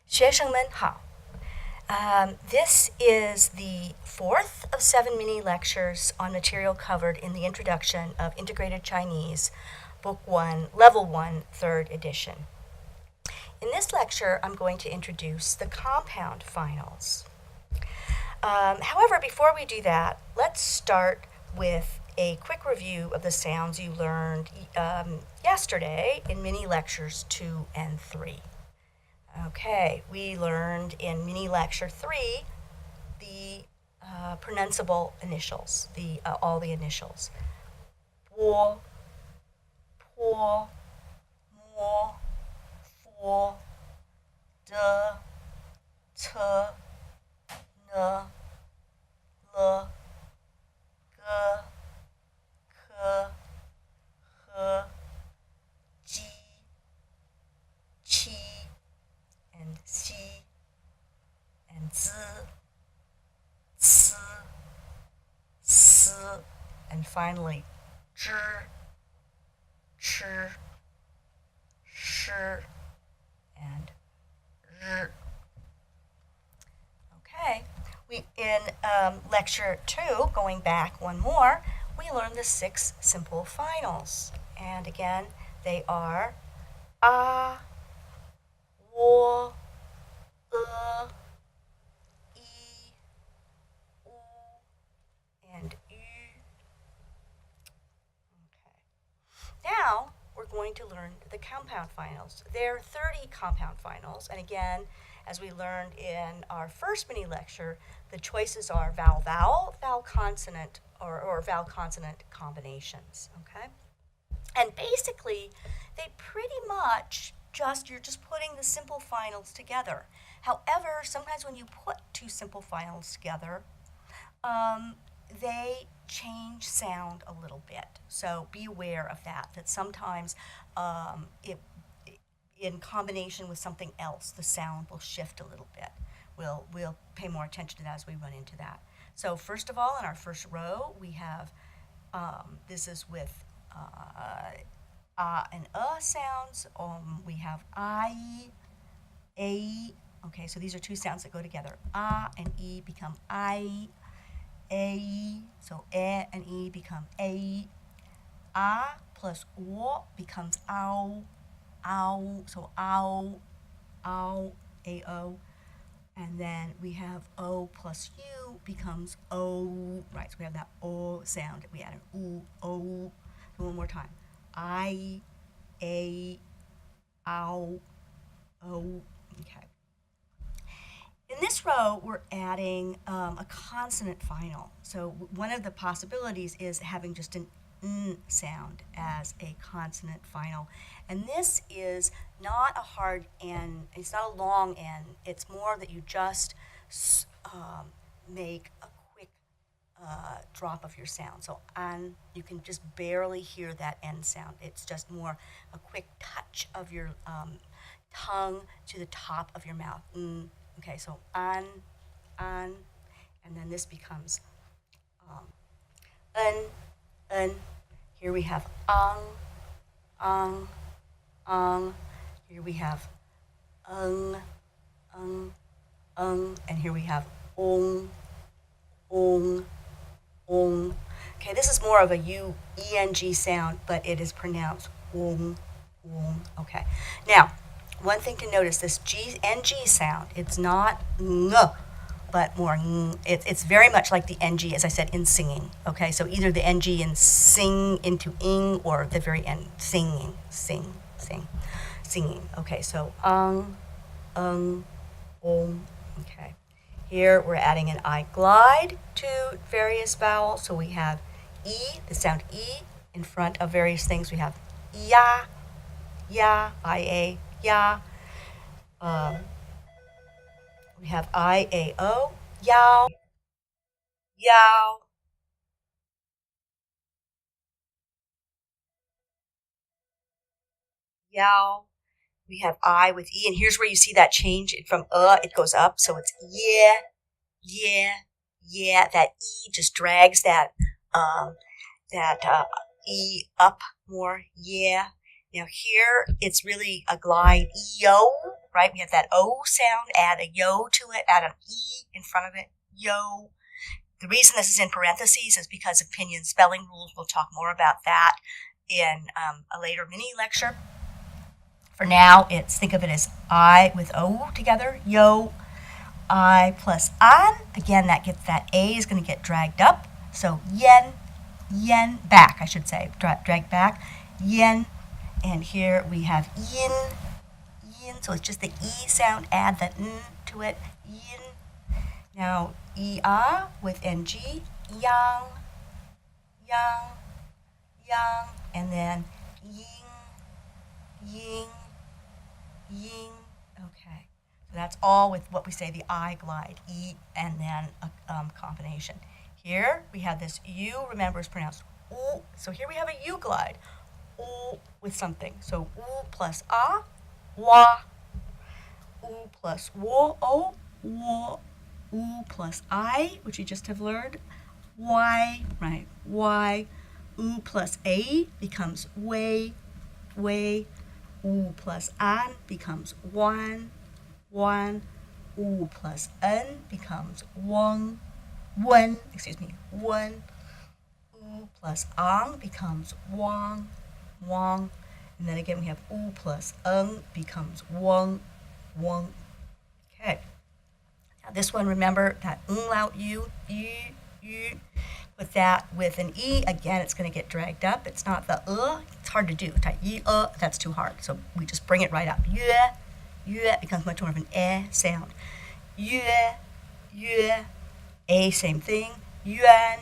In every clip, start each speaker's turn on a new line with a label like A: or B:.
A: 学生们好. This is the fourth of 7 mini lectures on material covered in the introduction of Integrated Chinese, Book 1, Level 1, 3rd edition. In this lecture, I'm going to introduce the compound finals. However, before we do that, let's start with a quick review of the sounds you learned yesterday in mini lectures 2 and 3. Okay, we learned in mini lecture 3 the pronounceable initials, all the initials. 波, 坡, 摸, 佛, 的, 车, 呢, 了, 个, 科, 和, 鸡, 七, and xi, and zi, ci, si, and finally zhi, chi, shi, and r. Okay, in lecture 2, going back one more, we learned the 6 simple finals. And again, they are a, 我, i, u, and ü. Okay. Now, we're going to learn the compound finals. There are 30 compound finals, and again, as we learned in our first mini lecture, the choices are vowel-vowel, vowel-consonant, or vowel-consonant combinations, okay? And basically, they pretty much you're just putting the simple finals together. However, sometimes when you put 2 simple finals together, they change sound a little bit. So be aware of that sometimes in combination with something else, the sound will shift a little bit. We'll pay more attention to that as we run into that. So first of all, in our first row, we have, this is with and sounds. We have I, a. Okay, so these are 2 sounds that go together. And e become I, a. So and e become a. Plus o becomes ow, ow. So ow, ow, ao. And then we have o plus u becomes o. Right, so we have that o sound. We add an oo, o. So one more time. I, a, ow, o. Okay. In this row, we're adding a consonant final. So one of the possibilities is having just an n sound as a consonant final. And this is not a hard N, it's not a long N. It's more that you just make a quick drop of your sound. So an, you can just barely hear that N sound. It's just more a quick touch of your tongue to the top of your mouth. Okay, so an, and then this becomes un. Here we have ang. Here we have and here we have ong. Okay, this is more of a eng sound, but it is pronounced ong. Okay, now one thing to notice: this ng sound. It's not ng, but more ng. It's very much like the ng, as I said, in singing. Okay, so either the ng in sing into ing, or at the very end, singing. Okay, so ong. Okay, here we're adding an I glide to various vowels. So we have e, the sound e, in front of various things. We have ya, I-A, ya. We have I-A-O, yao, yao. Yao. We have I with E, and here's where you see that change from it goes up, so it's yeah. That E just drags that E up more, yeah. Now here, it's really a glide, yo, right? We have that O sound, add a yo to it, add an E in front of it, yo. The reason this is in parentheses is because of pinyin spelling rules. We'll talk more about that in a later mini lecture. For now, think of it as I with O together, yo, I plus an. Again, that A is going to get dragged up. So yen, back, I should say, drag back, yen. And here we have yin, so it's just the E sound, add the N to it, yin. Now, ia with NG, yang, and then ying. Okay, so that's all with what we say the I glide, E, and then a combination. Here we have this U, remember, is pronounced U. So here we have a U glide, U with something. So U plus A, wa. U plus wo, O, wo. U plus I, which you just have learned, Y, right, Y. U plus A becomes way. U plus an becomes one. U plus N becomes one. U plus ang becomes wang. And then again we have U plus ng becomes wang. Okay. Now this one, remember that umlaut U. With that, with an E, again, it's going to get dragged up. It's not the it's hard to do. That's too hard. So we just bring it right up. It becomes much more of an sound. A, same thing. Yuan,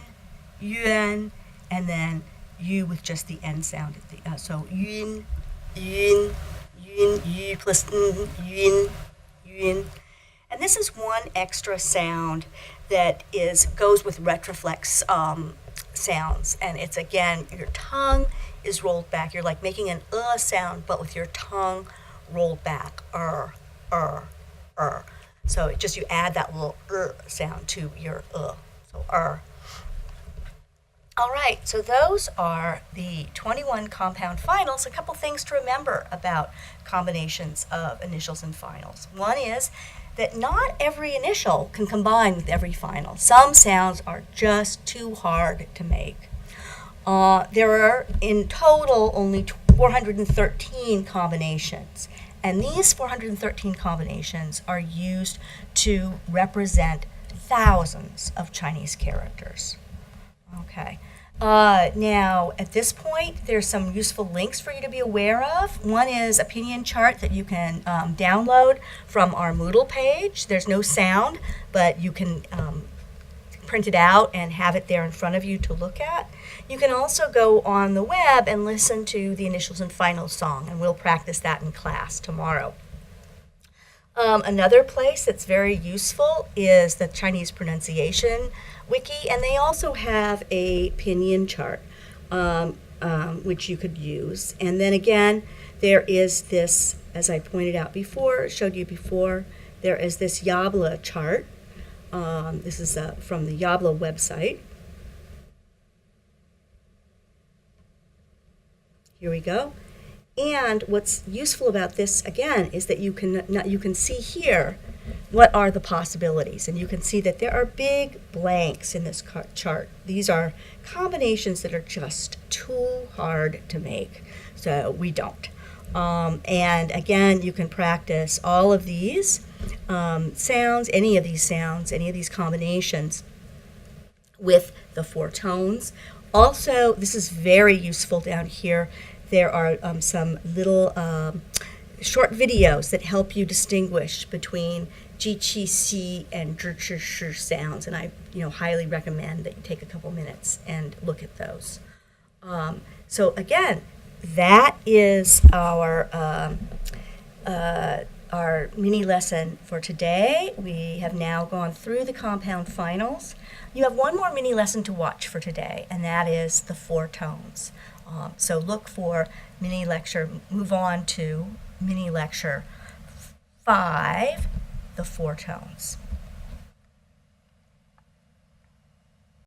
A: and then U with just the N sound. So yun, yu plus yun. And this is one extra sound that goes with retroflex sounds. And it's, again, your tongue is rolled back. You're like making an sound, but with your tongue rolled back. So you add that little sound to your So All right, so those are the 21 compound finals. A couple things to remember about combinations of initials and finals. One is that not every initial can combine with every final. Some sounds are just too hard to make. There are in total only 413 combinations, and these 413 combinations are used to represent thousands of Chinese characters. Okay. Now, at this point, there's some useful links for you to be aware of. One is a pinyin chart that you can download from our Moodle page. There's no sound, but you can print it out and have it there in front of you to look at. You can also go on the web and listen to the initials and finals song, and we'll practice that in class tomorrow. Another place that's very useful is the Chinese pronunciation wiki, and they also have a pinyin chart, which you could use. And then again, there is this, as I pointed out before, showed you before, there is this Yabla chart. This is from the Yabla website. Here we go. And what's useful about this, again, is that you can see here what are the possibilities. And you can see that there are big blanks in this chart. These are combinations that are just too hard to make, so we don't. And again, you can practice all of these sounds, any of these combinations with the four tones. Also, this is very useful down here. There are some little short videos that help you distinguish between ji, qi, si, and zhi, chi, shi sounds, and I highly recommend that you take a couple minutes and look at those. So again, that is our mini lesson for today. We have now gone through the compound finals. You have one more mini lesson to watch for today, and that is the four tones. So look for move on to mini lecture 5, the four tones.